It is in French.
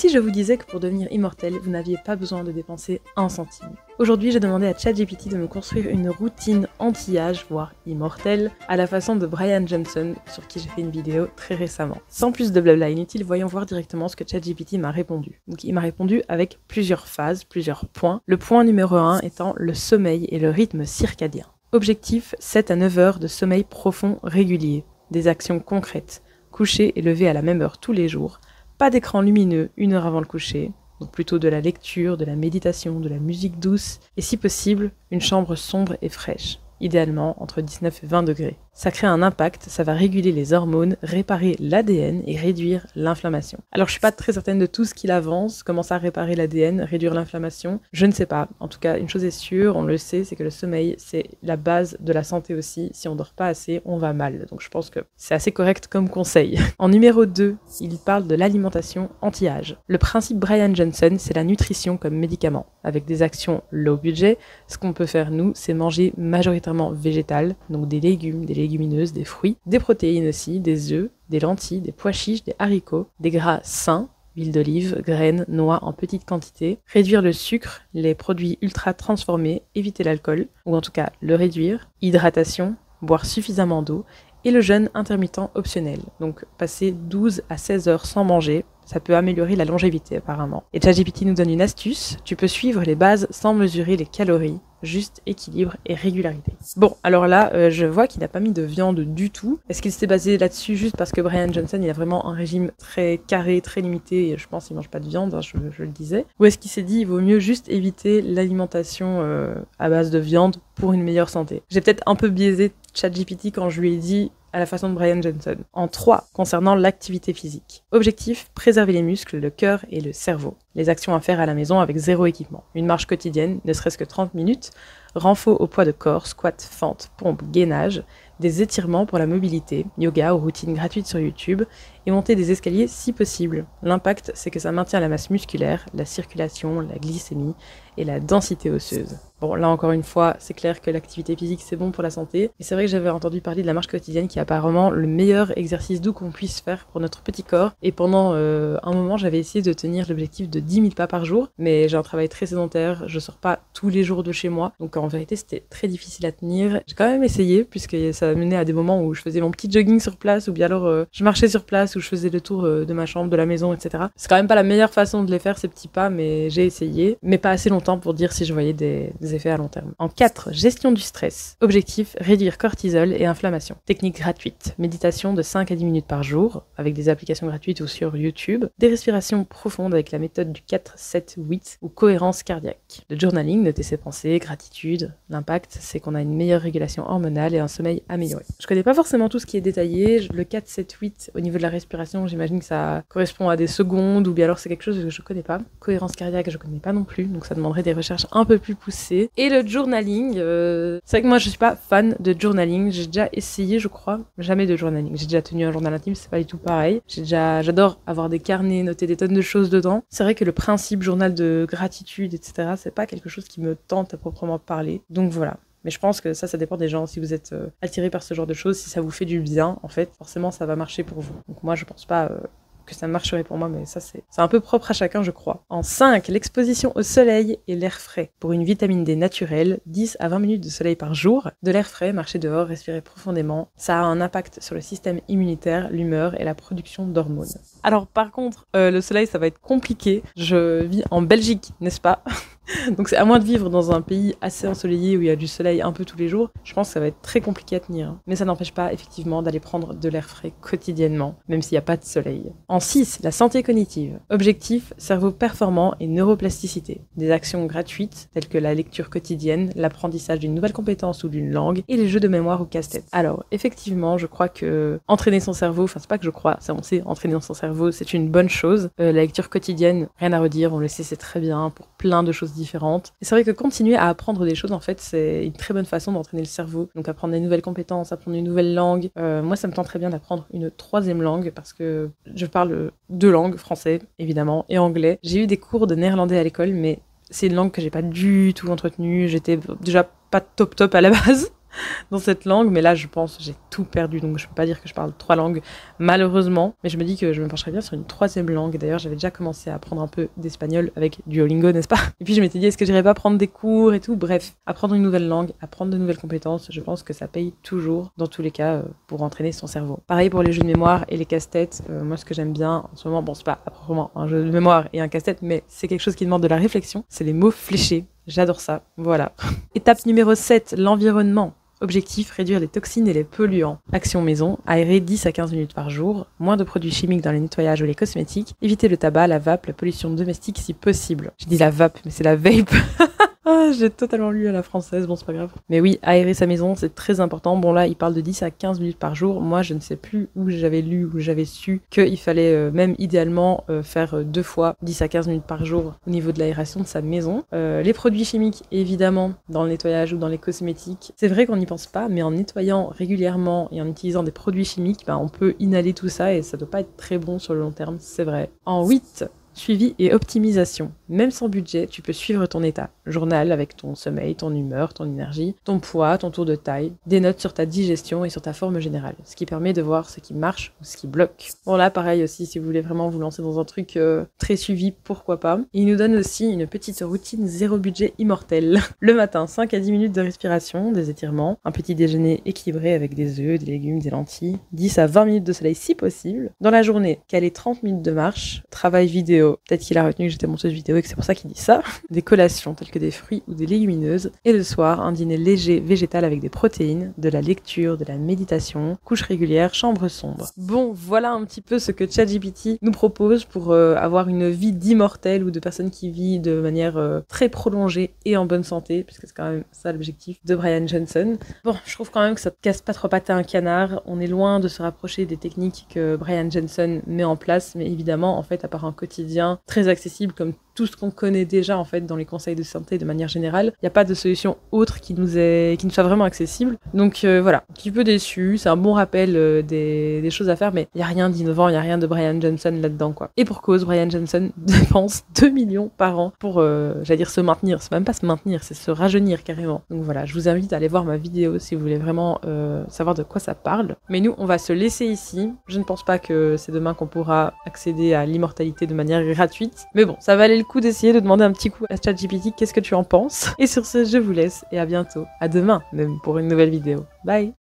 si je vous disais que pour devenir immortel, vous n'aviez pas besoin de dépenser un centime? Aujourd'hui, j'ai demandé à ChatGPT de me construire une routine anti-âge, voire immortelle, à la façon de Bryan Johnson, sur qui j'ai fait une vidéo très récemment. Sans plus de blabla inutile, voyons voir directement ce que ChatGPT m'a répondu. Donc il m'a répondu avec plusieurs phases, plusieurs points. Le point numéro 1 étant le sommeil et le rythme circadien. Objectif, 7 à 9 heures de sommeil profond régulier. Des actions concrètes. Coucher et lever à la même heure tous les jours. Pas d'écran lumineux 1 heure avant le coucher. Donc plutôt de la lecture, de la méditation, de la musique douce. Et si possible, une chambre sombre et fraîche. Idéalement entre 19 et 20 degrés. Ça crée un impact, ça va réguler les hormones, réparer l'ADN et réduire l'inflammation. Alors je suis pas très certaine de tout ce qu'il avance, comment ça réparer l'ADN, réduire l'inflammation, je ne sais pas. En tout cas, une chose est sûre, on le sait, c'est que le sommeil, c'est la base de la santé aussi. Si on dort pas assez, on va mal. Donc je pense que c'est assez correct comme conseil. En numéro 2, il parle de l'alimentation anti-âge. Le principe Bryan Johnson, c'est la nutrition comme médicament. Avec des actions low budget, ce qu'on peut faire nous, c'est manger majoritairement végétal, donc des légumes, des légumineuses, des fruits, des protéines aussi, des œufs, des lentilles, des pois chiches, des haricots, des gras sains, huile d'olive, graines, noix en petite quantité, réduire le sucre, les produits ultra transformés, éviter l'alcool, ou en tout cas le réduire, hydratation, boire suffisamment d'eau, et le jeûne intermittent optionnel, donc passer 12 à 16 heures sans manger, ça peut améliorer la longévité apparemment. Et ChatGPT nous donne une astuce, tu peux suivre les bases sans mesurer les calories, juste équilibre et régularité. Bon, alors là, je vois qu'il n'a pas mis de viande du tout. Est-ce qu'il s'est basé là-dessus juste parce que Bryan Johnson, il a vraiment un régime très carré, très limité, et je pense qu'il mange pas de viande, hein, je le disais. Ou est-ce qu'il s'est dit, il vaut mieux juste éviter l'alimentation à base de viande pour une meilleure santé? J'ai peut-être un peu biaisé ChatGPT quand je lui ai dit à la façon de Bryan Johnson. En 3, concernant l'activité physique. Objectif, préserver les muscles, le cœur et le cerveau. Les actions à faire à la maison avec 0 équipement. Une marche quotidienne, ne serait-ce que 30 minutes. Renfort au poids de corps, squat, fente, pompe, gainage. Des étirements pour la mobilité, yoga ou routines gratuites sur YouTube. Et monter des escaliers si possible. L'impact, c'est que ça maintient la masse musculaire, la circulation, la glycémie et la densité osseuse. Bon, là encore une fois, c'est clair que l'activité physique c'est bon pour la santé. Et c'est vrai que j'avais entendu parler de la marche quotidienne qui est apparemment le meilleur exercice doux qu'on puisse faire pour notre petit corps. Et pendant un moment, j'avais essayé de tenir l'objectif de 10 000 pas par jour. Mais j'ai un travail très sédentaire, je sors pas tous les jours de chez moi. Donc en vérité, c'était très difficile à tenir. J'ai quand même essayé, puisque ça menait à des moments où je faisais mon petit jogging sur place, ou bien alors je marchais sur place, où je faisais le tour de ma chambre, de la maison, etc. C'est quand même pas la meilleure façon de les faire, ces petits pas, mais j'ai essayé. Mais pas assez longtemps pour dire si je voyais des effets à long terme. En 4, gestion du stress. Objectif, réduire cortisol et inflammation. Technique gratuite. Méditation de 5 à 10 minutes par jour, avec des applications gratuites ou sur YouTube. Des respirations profondes avec la méthode du 4-7-8 ou cohérence cardiaque. Le journaling, noter ses pensées, gratitude. L'impact, c'est qu'on a une meilleure régulation hormonale et un sommeil amélioré. Je connais pas forcément tout ce qui est détaillé. Le 4-7-8 au niveau de la respiration, j'imagine que ça correspond à des secondes ou bien alors c'est quelque chose que je connais pas. Cohérence cardiaque, je connais pas non plus, donc ça demanderait des recherches un peu plus poussées. Et le journaling, c'est vrai que moi je suis pas fan de journaling, j'ai déjà essayé je crois, jamais de journaling. J'ai déjà tenu un journal intime, c'est pas du tout pareil. J'adore avoir des carnets, noter des tonnes de choses dedans. C'est vrai que le principe journal de gratitude, etc., c'est pas quelque chose qui me tente à proprement parler. Donc voilà. Mais je pense que ça dépend des gens. Si vous êtes attiré par ce genre de choses, si ça vous fait du bien, en fait, forcément, ça va marcher pour vous. Donc moi, je pense pas que ça marcherait pour moi, mais ça, c'est un peu propre à chacun, je crois. En 5, l'exposition au soleil et l'air frais. Pour une vitamine D naturelle, 10 à 20 minutes de soleil par jour, de l'air frais, marcher dehors, respirer profondément, ça a un impact sur le système immunitaire, l'humeur et la production d'hormones. Alors par contre, le soleil, ça va être compliqué. Je vis en Belgique, n'est-ce pas? Donc c'est à moins de vivre dans un pays assez ensoleillé où il y a du soleil un peu tous les jours, je pense que ça va être très compliqué à tenir. Mais ça n'empêche pas effectivement d'aller prendre de l'air frais quotidiennement, même s'il n'y a pas de soleil. En 6, la santé cognitive. Objectif, cerveau performant et neuroplasticité. Des actions gratuites telles que la lecture quotidienne, l'apprentissage d'une nouvelle compétence ou d'une langue et les jeux de mémoire ou casse-tête. Alors effectivement, je crois que entraîner son cerveau, enfin c'est pas que je crois, ça on sait, entraîner son cerveau c'est une bonne chose. La lecture quotidienne, rien à redire, on le sait, c'est très bien pour plein de choses différentes. Et c'est vrai que continuer à apprendre des choses, en fait, c'est une très bonne façon d'entraîner le cerveau. Donc apprendre des nouvelles compétences, apprendre une nouvelle langue. Moi, ça me tente très bien d'apprendre une 3e langue parce que je parle 2 langues, français, évidemment, et anglais. J'ai eu des cours de néerlandais à l'école, mais c'est une langue que j'ai pas du tout entretenue. J'étais déjà pas top à la base. dans cette langue, mais là je pense j'ai tout perdu, donc je peux pas dire que je parle 3 langues malheureusement, mais je me dis que je me pencherais bien sur une 3e langue. D'ailleurs j'avais déjà commencé à apprendre un peu d'espagnol avec Duolingo, n'est-ce pas? Et puis je m'étais dit est-ce que j'irais pas prendre des cours et tout, bref, apprendre une nouvelle langue, apprendre de nouvelles compétences, je pense que ça paye toujours, dans tous les cas, pour entraîner son cerveau. Pareil pour les jeux de mémoire et les casse-têtes, moi ce que j'aime bien en ce moment, bon c'est pas à proprement un jeu de mémoire et un casse-tête, mais c'est quelque chose qui demande de la réflexion, c'est les mots fléchés. J'adore ça, voilà. Étape numéro 7, l'environnement. Objectif, réduire les toxines et les polluants. Action maison, aérer 10 à 15 minutes par jour, moins de produits chimiques dans les nettoyages ou les cosmétiques, éviter le tabac, la vape, la pollution domestique si possible. J'ai dit la vape, mais c'est la vape. Ah, j'ai totalement lu à la française, bon c'est pas grave. Mais oui, aérer sa maison, c'est très important. Bon là, il parle de 10 à 15 minutes par jour. Moi, je ne sais plus où j'avais lu, où j'avais su qu'il fallait même idéalement faire 2 fois 10 à 15 minutes par jour au niveau de l'aération de sa maison. Les produits chimiques, évidemment, dans le nettoyage ou dans les cosmétiques. C'est vrai qu'on n'y pense pas, mais en nettoyant régulièrement et en utilisant des produits chimiques, on peut inhaler tout ça et ça doit pas être très bon sur le long terme, c'est vrai. En 8, suivi et optimisation. Même sans budget, tu peux suivre ton état. Journal avec ton sommeil, ton humeur, ton énergie, ton poids, ton tour de taille, des notes sur ta digestion et sur ta forme générale, ce qui permet de voir ce qui marche ou ce qui bloque. Bon là, pareil aussi, si vous voulez vraiment vous lancer dans un truc très suivi, pourquoi pas. Il nous donne aussi une petite routine 0 budget immortel. Le matin, 5 à 10 minutes de respiration, des étirements, un petit déjeuner équilibré avec des œufs, des légumes, des lentilles, 10 à 20 minutes de soleil si possible. Dans la journée, caler 30 minutes de marche, travail vidéo, peut-être qu'il a retenu que j'étais monteuse vidéo et que c'est pour ça qu'il dit ça, des collations telles que des fruits ou des légumineuses, et le soir, un dîner léger végétal avec des protéines, de la lecture, de la méditation, couche régulière, chambre sombre. Bon, voilà un petit peu ce que ChatGPT nous propose pour avoir une vie d'immortel ou de personne qui vit de manière très prolongée et en bonne santé, puisque c'est quand même ça l'objectif de Bryan Johnson. Bon, je trouve quand même que ça te casse pas trop pattes à un canard, on est loin de se rapprocher des techniques que Bryan Johnson met en place, mais évidemment, en fait, à part un quotidien très accessible comme tout ce qu'on connaît déjà en fait dans les conseils de santé de manière générale, il n'y a pas de solution autre qui nous soit vraiment accessible. Donc voilà, un petit peu déçu, c'est un bon rappel des choses à faire, mais il n'y a rien d'innovant, il n'y a rien de Bryan Johnson là-dedans quoi. Et pour cause, Bryan Johnson dépense 2 millions par an pour, j'allais dire se maintenir, c'est même pas se maintenir, c'est se rajeunir carrément. Donc voilà, je vous invite à aller voir ma vidéo si vous voulez vraiment savoir de quoi ça parle. Mais nous, on va se laisser ici. Je ne pense pas que c'est demain qu'on pourra accéder à l'immortalité de manière gratuite, mais bon, ça valait le coup d'essayer de demander un petit coup à ChatGPT qu'est-ce que tu en penses. Et sur ce, je vous laisse et à bientôt. À demain même pour une nouvelle vidéo. Bye!